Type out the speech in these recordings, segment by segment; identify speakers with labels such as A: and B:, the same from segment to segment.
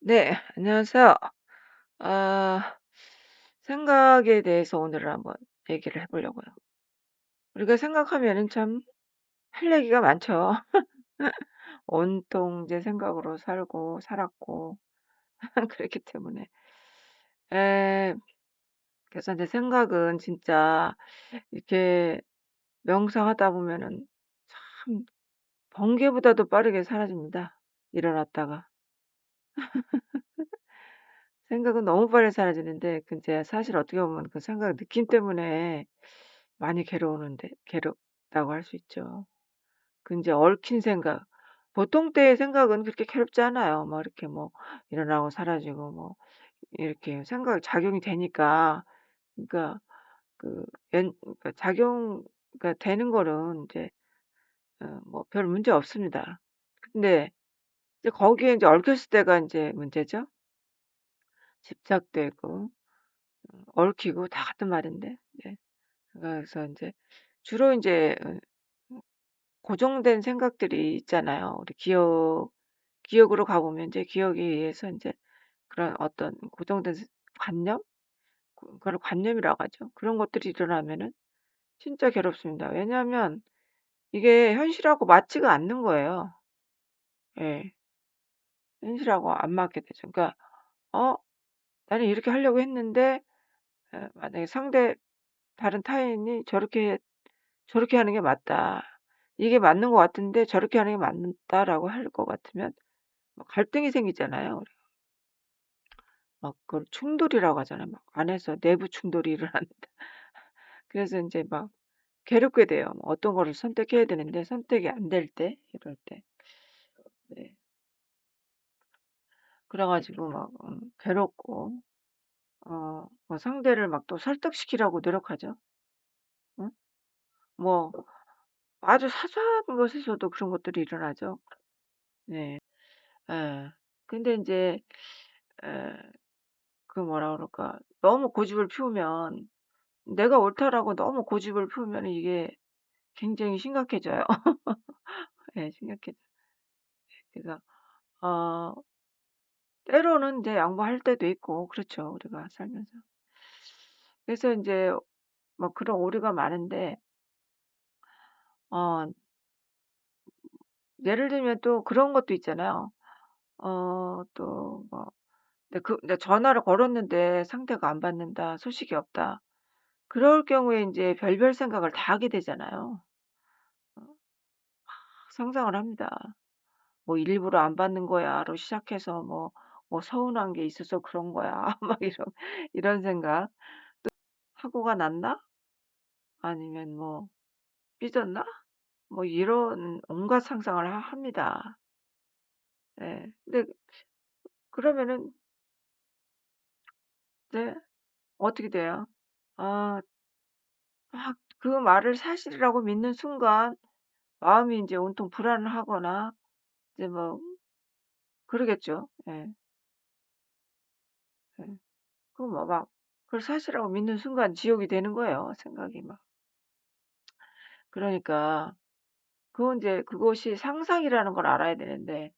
A: 네, 안녕하세요. 아, 생각에 대해서 오늘은 한번 얘기를 해보려고요. 우리가 생각하면은 참 할 얘기가 많죠. 온통 이제 생각으로 살고 살았고 그렇기 때문에. 에, 그래서 이제 생각은 진짜 이렇게 명상하다 보면은 참 번개보다도 빠르게 사라집니다. 일어났다가. 생각은 너무 빨리 사라지는데, 근데 사실 어떻게 보면 그 생각 느낌 때문에 많이 괴롭다고 할 수 있죠. 그 인제 얽힌 생각. 보통 때의 생각은 그렇게 괴롭지 않아요. 뭐 이렇게 뭐 일어나고 사라지고 뭐 이렇게 생각이 작용이 되니까. 그러니까 그 그러니까 그러니까 되는 거는 인제 뭐 별 문제 없습니다. 근데 이제 거기에 인제 얽혔을 때가 인제 문제죠. 집착되고 얽히고 다 같은 말인데. 예. 그래서 인제 주로 인제 고정된 생각들이 있잖아요. 우리 기억으로 가 보면 이제 기억에 의해서 인제 그런 어떤 고정된 관념? 그걸 관념이라고 하죠. 그런 것들이 일어나면은 진짜 괴롭습니다. 왜냐하면 이게 현실하고 맞지가 않는 거예요. 예. 현실하고 안 맞게 되죠. 그러니까 '어 나는 이렇게 하려고 했는데' 만약에 다른 타인이 "저렇게 하는 게 맞다. 이게 맞는 것 같은데 저렇게 하는 게 맞다."라고 할 것 같으면 막 갈등이 생기잖아요. 막 그걸 충돌이라고 하잖아요. 막 안에서 내부 충돌이 일어난다. 그래서 인제 막 괴롭게 돼요. 뭐 어떤 거를 선택해야 되는데 선택이 안 될 때 이럴 때. 네. 그래 가지고 막 괴롭고 뭐 상대를 막 또 설득시키려고 노력하죠. 응? 뭐 아주 사소한 것에서도 그런 것들이 일어나죠. 네. 예. 근데 인제 에 그 뭐라 그럴까. 너무 고집을 피우면 내가 옳다라고 너무 고집을 피우면은 이게 굉장히 심각해져요. 예 심각해져요. 그래서 어 때로는 인제 양보할 때도 있고 그렇죠, 우리가 살면서. 그래서 인제 뭐 그런 오류가 많은데 어 예를 들면 또 그런 것도 있잖아요. 또 뭐 근데 전화를 걸었는데 상대가 안 받는다. 소식이 없다. 그럴 경우에 인제 별별 생각을 다 하게 되잖아요. 상상을 합니다. 뭐 '일부러 안 받는 거야.'로 시작해서 뭐 '서운한 게 있어서 그런 거야.' 막 이런 생각. '사고가 났나? 아니면 뭐 삐졌나?' 뭐 이런 온갖 상상을 합니다. 예. 근데 그러면은 네 어떻게 돼요? 아 막 그 말을 사실이라고 믿는 순간 마음이 인제 온통 불안하거나 이제 뭐 그러겠죠. 예. 예. 그 뭐 막 그걸 사실이라고 믿는 순간 지옥이 되는 거예요, 생각이 막. 그러니까 그건 인제 그것이 상상이라는 걸 알아야 되는데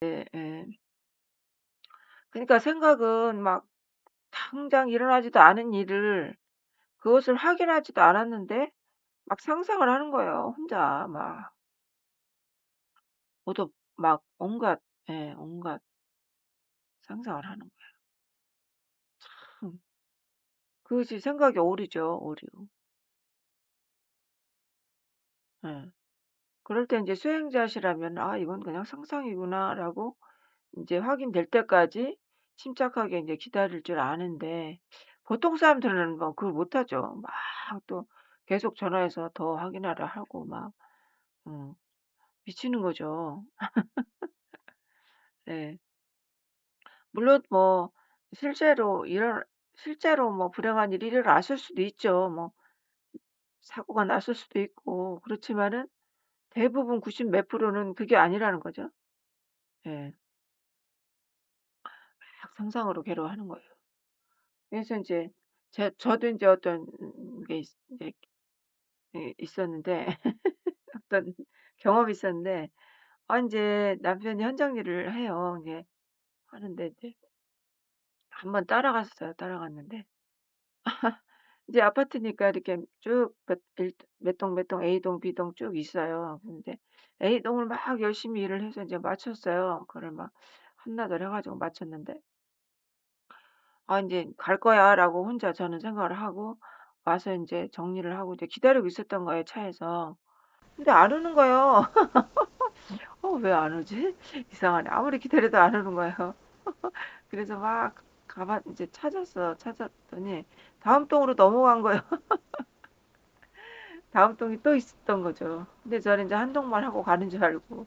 A: 예예. 그러니까 생각은 막 당장 일어나지도 않은 일을 그것을 확인하지도 않았는데 막 상상을 하는 거예요, 혼자 막. 모두 막 온갖 상상을 하는 거예요. 참 그것이 생각의 오류죠, 오류. 예. 그럴 때 인제 수행자시라면 '아 이건 그냥 상상이구나.'라고 인제 확인될 때까지 침착하게 인제 기다릴 줄 아는데 보통 사람들은 뭐 그걸 못하죠. 막 또 계속 전화해서 더 확인하라 하고 막 음 미치는 거죠. 네. 물론 뭐 실제로 뭐 불행한 일이 일어났을 수도 있죠. 뭐 사고가 났을 수도 있고 그렇지만은 대부분 90 몇 프로는 그게 아니라는 거죠. 예. 막 상상으로 괴로워하는 거예요. 그래서 인제 저도 인제 어떤 게 인제 있었는데 어떤 경험이 있었는데 인제 남편이 현장 일을 해요. 이게 하는데 이제 한번 따라갔어요. 따라갔는데 이제 아파트니까 이렇게 쭉 몇 동, 몇 동 A동, B동 쭉 있어요. 근데 A동을 막 열심히 일을 해서 이제 맞췄어요. 그걸 막 한나절 해 가지고 맞췄는데 아 인제 '갈 거야.'라고 혼자 저는 생각을 하고 와서 인제 정리를 하고 이제 기다리고 있었던 거예요, 차에서. 근데 안 오는 거예요. '어 왜 안 오지? 이상하네.' 아무리 기다려도 안 오는 거예요. 그래서 막 가만 이제 찾았어. 찾았더니 다음 동으로 넘어간 거예요. 다음 동이 또 있었던 거죠. 근데 저는 인제 한 동만 하고 가는 줄 알고.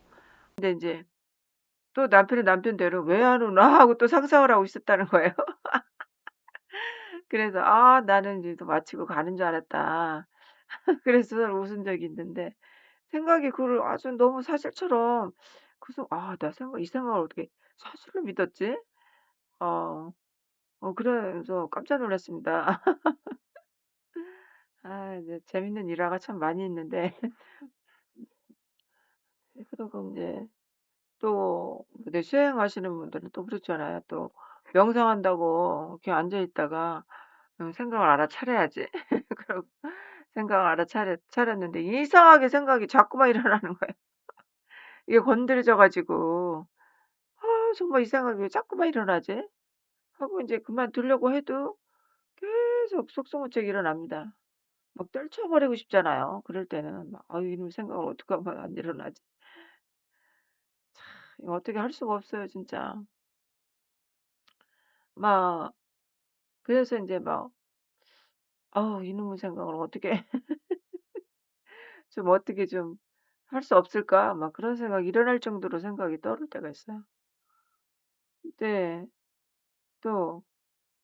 A: 근데 인제 또 남편은 남편대로 '왜 안 오나?' 하고 또 상상을 하고 있었다는 거예요. 그래서 '아 나는 이제 또 마치고 가는 줄 알았다.' 그래서 웃은 적이 있는데 생각이 그걸 아주 너무 사실처럼 그래서 '아 나 생각 이 생각을 어떻게 사실로 믿었지?' 어 그러면서 깜짝 놀랐습니다. 아 이제 재밌는 일화가 참 많이 있는데 그리고 인제 또 근데 수행하시는 분들은 또 그렇잖아요. 또 명상한다고 이렇게 앉아 있다가 '생각을 알아차려야지.' 그러고 생각을 차렸는데 이상하게 생각이 자꾸만 일어나는 거예요. 이게 건드려져 가지고 '아 정말 이 생각이 왜 자꾸만 일어나지?' 하고 인제 그만두려고 해도 계속 속수무책 일어납니다. 막 떨쳐버리고 싶잖아요. 그럴 때는 막 '아유 이놈 생각을 어떡하면 안 일어나지?' 이거 어떻게 할 수가 없어요 진짜. 막 그래서 인제 막 '아우 이놈의 생각을 어떻게 좀 어떻게 좀 할 수 없을까?' 막 그런 생각이 일어날 정도로 생각이 떠오를 때가 있어요. 네. 또,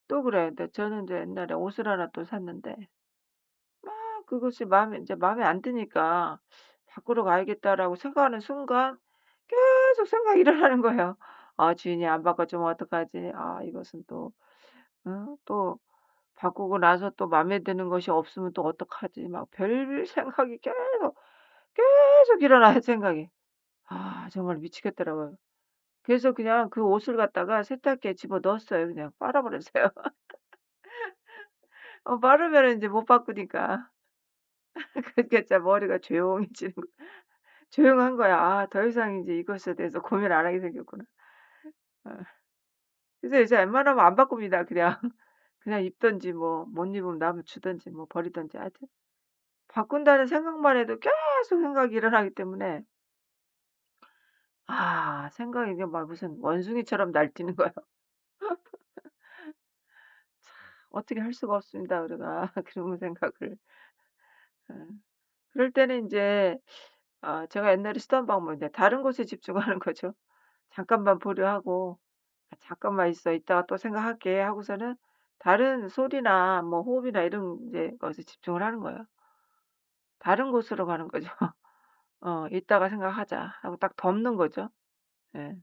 A: 또 그래요. 근데 저는 인제 옛날에 옷을 하나 또 샀는데 막 그것이 마음에 인제 마음에 안 드니까 '바꾸러 가야겠다.'라고 생각하는 순간 계속 생각이 일어나는 거예요. '아 주인이 안 바꿔주면 어떡하지? 아 이것은 또 또 바꾸고 나서 또 마음에 드는 것이 없으면 또 어떡하지?' 막 별별 생각이 계속 일어나요 생각이. 아 정말 미치겠더라고요. 그래서 그냥 그 옷을 갖다가 세탁기에 집어넣었어요 그냥. 빨아 버렸어요. 빠르면은 인제 못 바꾸니까. 그러니까 진짜 머리가 조용해지는 거 조용한 거야. '아 더 이상 인제 이것에 대해서 고민을 안 하게 생겼구나.' 어. 그래서 이제 웬만하면 안 바꿉니다 그냥. 그냥 입든지 뭐 못 입으면 남을 주든지 뭐 버리든지 하여튼 바꾼다는 생각만 해도 계속 생각이 일어나기 때문에 아 생각이 이게 막 무슨 원숭이처럼 날뛰는 거예요. 어떻게 할 수가 없습니다 우리가 그런 생각을. 어. 그럴 때는 인제 제가 옛날에 쓰던 방법인데 다른 곳에 집중하는 거죠. 잠깐만 보려 하고 '아 잠깐만 있어. 이따가 또 생각할게.' 하고서는 다른 소리나 뭐 호흡이나 이런 이제 것에 집중을 하는 거예요. 다른 곳으로 가는 거죠. '이따가 생각하자.' 하고 딱 덮는 거죠. 예.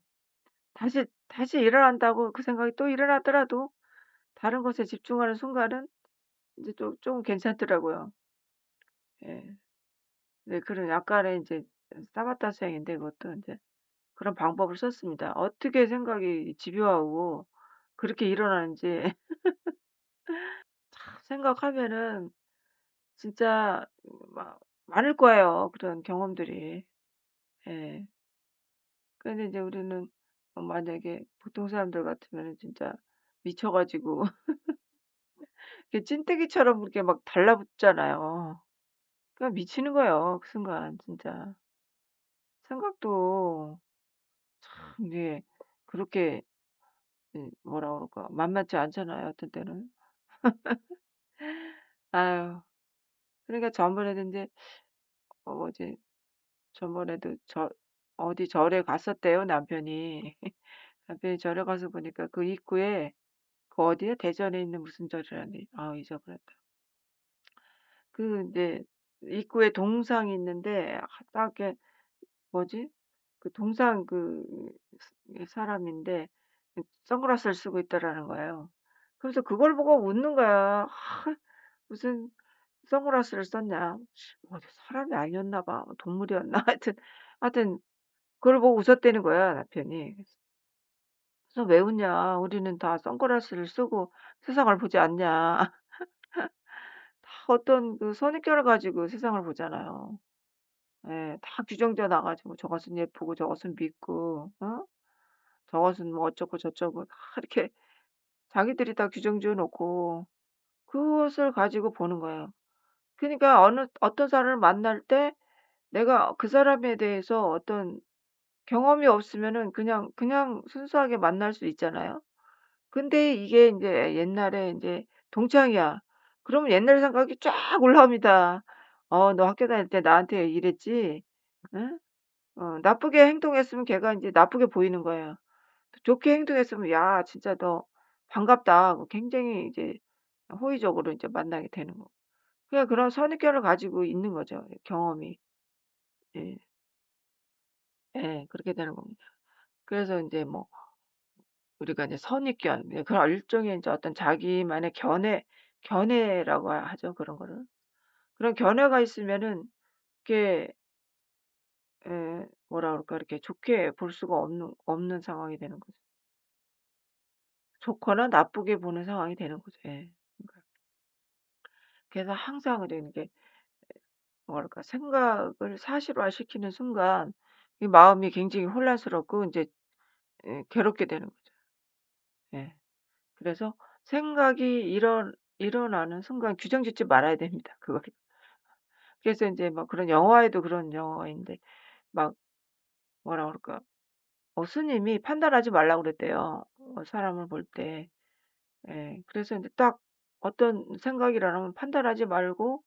A: 다시 일어난다고 그 생각이 또 일어나더라도 다른 것에 집중하는 순간은 이제 좀 괜찮더라고요. 예. 네 그런 약간의 인제 사바타 수행인데 그것도 인제 그런 방법을 썼습니다. 어떻게 생각이 집요하고 그렇게 일어나는지 생각하면은 진짜 막 많을 거예요, 그런 경험들이. 예. 근데 이제 우리는 만약에 보통 사람들 같으면은 진짜 미쳐 가지고 이렇게 찐뜨기처럼 그렇게 막 달라붙잖아요. 그냥 미치는 거예요, 그 순간 진짜. 생각도 참 이게 그렇게 뭐라 그럴까 만만치 않잖아요, 어떤 때는. 아유 그러니까 전번에도 인제 뭐지 저번에도 어디 절에 갔었대요, 남편이. 남편이 절에 가서 보니까 그 입구에 그 어디야? 대전에 있는 무슨 절이라니. 아 잊어버렸다. 그 인제 입구에 동상이 있는데 딱 이렇게 뭐지? 그 동상 사람인데 선글라스를 쓰고 있다라는 거예요. 그래서 그걸 보고 웃는 거야. 무슨 선글라스를 썼냐. 사람이 아니었나 봐. 동물이었나? 하여튼 그걸 보고 웃었다는 거야 남편이. 그래서 "왜 웃냐. 우리는 다 선글라스를 쓰고 세상을 보지 않냐." 다 어떤 그 선입견을 가지고 세상을 보잖아요. 예. 다 규정지어 놔 가지고 저것은 예쁘고 저것은 밉고 저것은 뭐 어쩌고 저쩌고 다 이렇게 자기들이 다 규정 지어 놓고 그것을 가지고 보는 거예요. 그니까 어떤 사람을 만날 때 내가 그 사람에 대해서 어떤 경험이 없으면은 그냥 순수하게 만날 수 있잖아요. 근데 이게 인제 옛날에 인제 동창이야. 그러면 옛날 생각이 쫙 올라옵니다. 너 학교 다닐 때 나한테 이랬지?" 응? 나쁘게 행동했으면 걔가 인제 나쁘게 보이는 거예요. 좋게 행동했으면 "야 진짜 너 반갑다." 하고 굉장히 이제 호의적으로 인제 만나게 되는 거. 그냥 그런 선입견을 가지고 있는 거죠, 경험이. 예. 예. 그렇게 되는 겁니다. 그래서 인제 뭐 우리가 이제 선입견 그런 일종의 인제 어떤 자기만의 견해라고 하죠, 그런 거를. 그런 견해가 있으면은 그게 뭐라 그럴까 이렇게 좋게 볼 수가 없는 상황이 되는 거죠. 좋거나 나쁘게 보는 상황이 되는 거죠. 예. 그러니까 그래서 항상 이게 뭐랄까 생각을 사실화시키는 순간 이 마음이 굉장히 혼란스럽고 인제 괴롭게 되는 거죠. 예. 그래서 생각이 일어나는 순간 규정 짓지 말아야 됩니다, 그거를. 그래서 인제 막 그런 영화에도 그런 영화가 있는데 막 뭐라 그럴까 스님이 판단하지 말라고 그랬대요, 사람을 볼 때. 예. 그래서 인제 딱 어떤 생각이 일어나면 판단하지 말고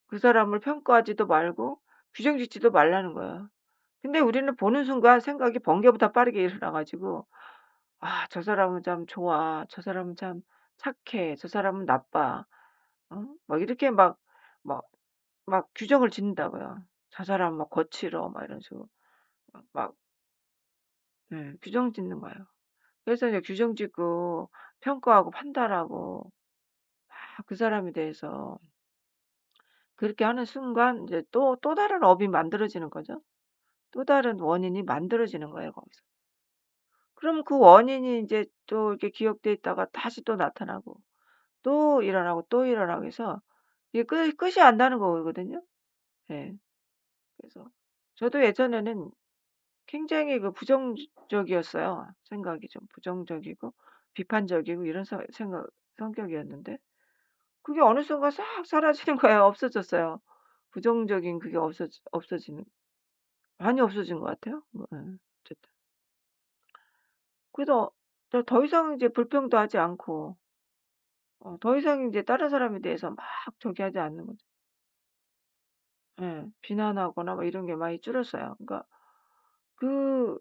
A: 그 사람을 평가하지도 말고 규정 짓지도 말라는 거예요. 근데 우리는 보는 순간 생각이 번개보다 빠르게 일어나 가지고 '아 저 사람은 참 좋아. 저 사람은 참 착해. 저 사람은 나빠.' 막 이렇게 막 규정을 짓는다고요. '저 사람은 막 거칠어.' 막 이런 식으로 막 규정 짓는 거예요. 그래서 이제 규정 짓고 평가하고 판단하고 막 그 사람에 대해서 그렇게 하는 순간 이제 또 다른 업이 만들어지는 거죠. 또 다른 원인이 만들어지는 거예요 거기서. 그럼 그 원인이 인제 또 이렇게 기억돼 있다가 다시 또 나타나고 또 일어나고 또 일어나고 해서 이게 끝이 안 나는 거거든요. 예. 그래서 저도 예전에는 굉장히 그 부정적이었어요. 생각이 좀 부정적이고 비판적이고 이런 성격이었는데 그게 어느 순간 싹 사라지는 거예요. 없어졌어요. 부정적인 그게 없어지는 많이 없어진 것 같아요. 뭐 어쨌든. 그래서 더 이상 이제 불평도 하지 않고 더 이상 인제 다른 사람에 대해서 막 저기 하지 않는 거죠. 예. 비난하거나 뭐 이런 게 많이 줄었어요. 그러니까 그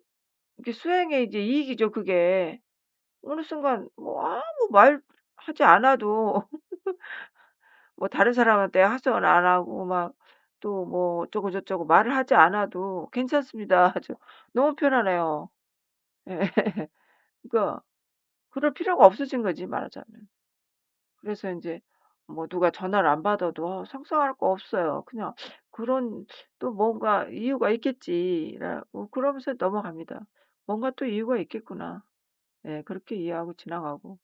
A: 이게 수행의 이제 이익이죠 그게. 어느 순간 뭐 아무 말하지 않아도 뭐 다른 사람한테 하소연 안 하고 막 또 뭐 어쩌고 저쩌고 말을 하지 않아도 괜찮습니다. 아주 너무 편안해요. 예. 그러니까 그럴 필요가 없어진 거지 말하자면. 그래서 인제 뭐 누가 전화를 안 받아도 속상할 거 없어요. 그냥 '그런 또 뭔가 이유가 있겠지.'라고 그러면서 넘어갑니다. '뭔가 또 이유가 있겠구나.' 예 그렇게 이해하고 지나가고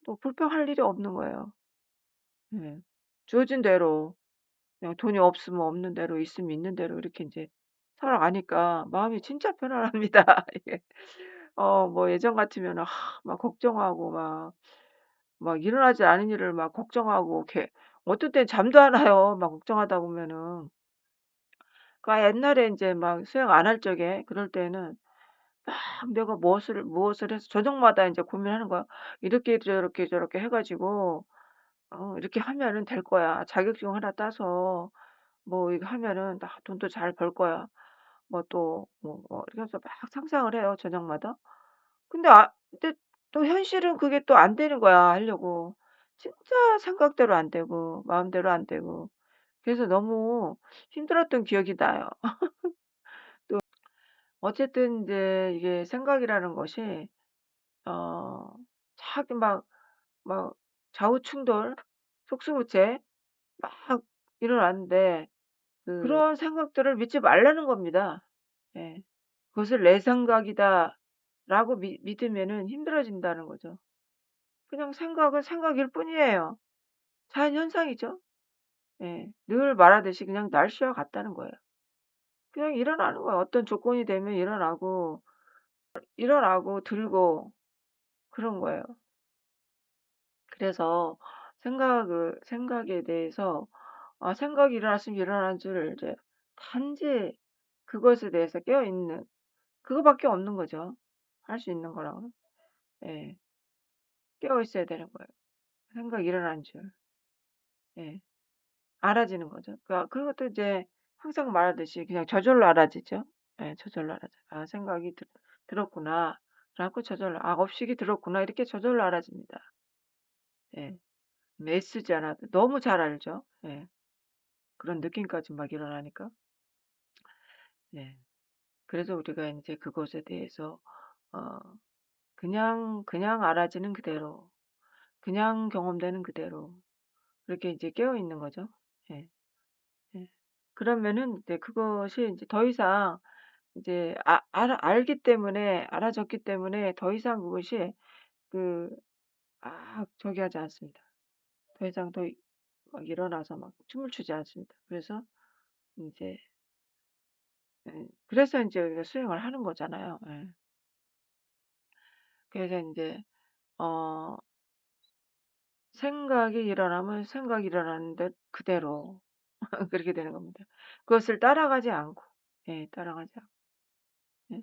A: 또 불평할 일이 없는 거예요. 예. 주어진 대로 그냥 돈이 없으면 없는 대로 있으면 있는 대로 이렇게 인제 살아가니까 마음이 진짜 편안합니다. 이게 뭐 예전 같으면은 막 걱정하고 막 일어나지 않은 일을 막 걱정하고 어떨 땐 잠도 안 와요, 막 걱정하다 보면은. 그러니까 옛날에 인제 막 수영 안 할 적에 그럴 때는 막 내가 무엇을 해서 저녁마다 인제 고민하는 거야. '이렇게 저렇게 저렇게 해 가지고 이렇게 하면은 될 거야. 자격증 하나 따서 뭐 이거 하면은 나 돈도 잘 벌 거야.' 뭐 또 이렇게 해서 막 상상을 해요, 저녁마다. 근데 또 현실은 그게 또 안 되는 거야, 하려고. 진짜 생각대로 안 되고 마음대로 안 되고. 그래서 너무 힘들었던 기억이 나요. 어쨌든 인제 이게 생각이라는 것이 어 자기 막 좌우 충돌, 속수무책 막 일어나는데 그런 생각들을 믿지 말라는 겁니다. 예. 그것을 '내 생각이다.'라고 라고 믿으면은 힘들어진다는 거죠. 그냥 생각은 생각일 뿐이에요. 자연현상이죠. 예. 늘 말하듯이 그냥 날씨와 같다는 거예요. 그냥 일어나는 거예요. 어떤 조건이 되면 일어나고 들고 그런 거예요. 그래서 생각에 대해서 생각이 일어났으면 일어난 줄 이제 단지 그것에 대해서 깨어 있는 그거밖에 없는 거죠. 할 수 있는 거랑은. 예. 깨어 있어야 되는 거예요. 생각이 일어난 줄. 예. 알아지는 거죠. 그러니까 그것도 이제 항상 말하듯이 그냥 저절로 알아지죠. 예. 저절로 알아져요. '아 생각이 들었구나.' 라고 저절로 '아 업식이 들었구나.' 이렇게 저절로 알아집니다. 예. 애쓰지 않아도 너무 잘 알죠. 예. 그런 느낌까지 막 일어나니까. 예. 그래서 우리가 인제 그것에 대해서 어 그냥 알아지는 그대로 그냥 경험되는 그대로 그렇게 이제 깨어 있는 거죠. 예. 예. 그러면은 이제 그것이 인제 더 이상 이제 알기 때문에 알아졌기 때문에 더 이상 그것이 그 저기 하지 않습니다. 더 이상 막 일어나서 막 춤을 추지 않습니다. 그래서 인제 그래서 인제 우리가 수행을 하는 거잖아요. 예. 그래서 인제 어 생각이 일어나면 생각이 일어나는 듯 그대로 그렇게 되는 겁니다. 그것을 따라가지 않고 따라가지 않고.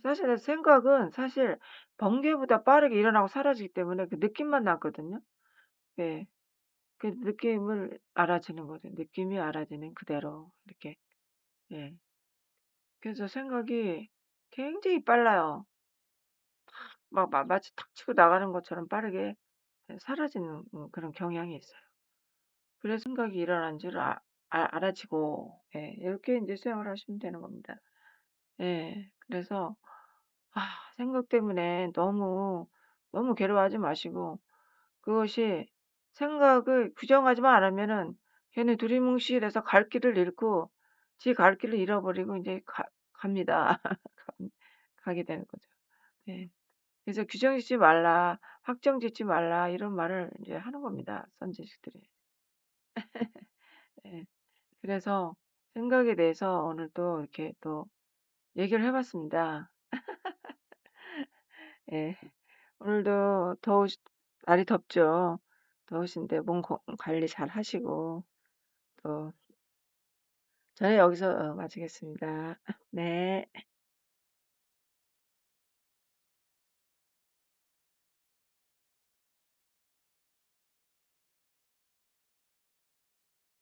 A: 사실은 생각은 사실 번개보다 빠르게 일어나고 사라지기 때문에 그 느낌만 남거든요. 예. 그 느낌을 알아지는 거죠. 느낌이 알아지는 그대로 이렇게. 예. 그래서 생각이 굉장히 빨라요. 마치 탁 치고 나가는 것처럼 빠르게 사라지는 그런 경향이 있어요. 그래서 생각이 일어난 줄 알아지고 이렇게 인제 수행을 하시면 되는 겁니다. 예. 그래서 생각 때문에 너무 괴로워하지 마시고 그것이 생각을 부정하지만 않으면은 걔는 두리뭉실해서 갈 길을 잃고 지 갈 길을 잃어버리고 인제 갑니다. 감 가게 되는 거죠. 예. 그래서 "규정 짓지 말라. 확정 짓지 말라." 이런 말을 인제 하는 겁니다, 선지식들이. 예. 그래서 생각에 대해서 오늘 또 이렇게 또 얘기를 해 봤습니다. 예. 오늘도 날이 덥죠. 더우신데 몸 관리 잘 하시고 또 저는 여기서 마치겠습니다. 네.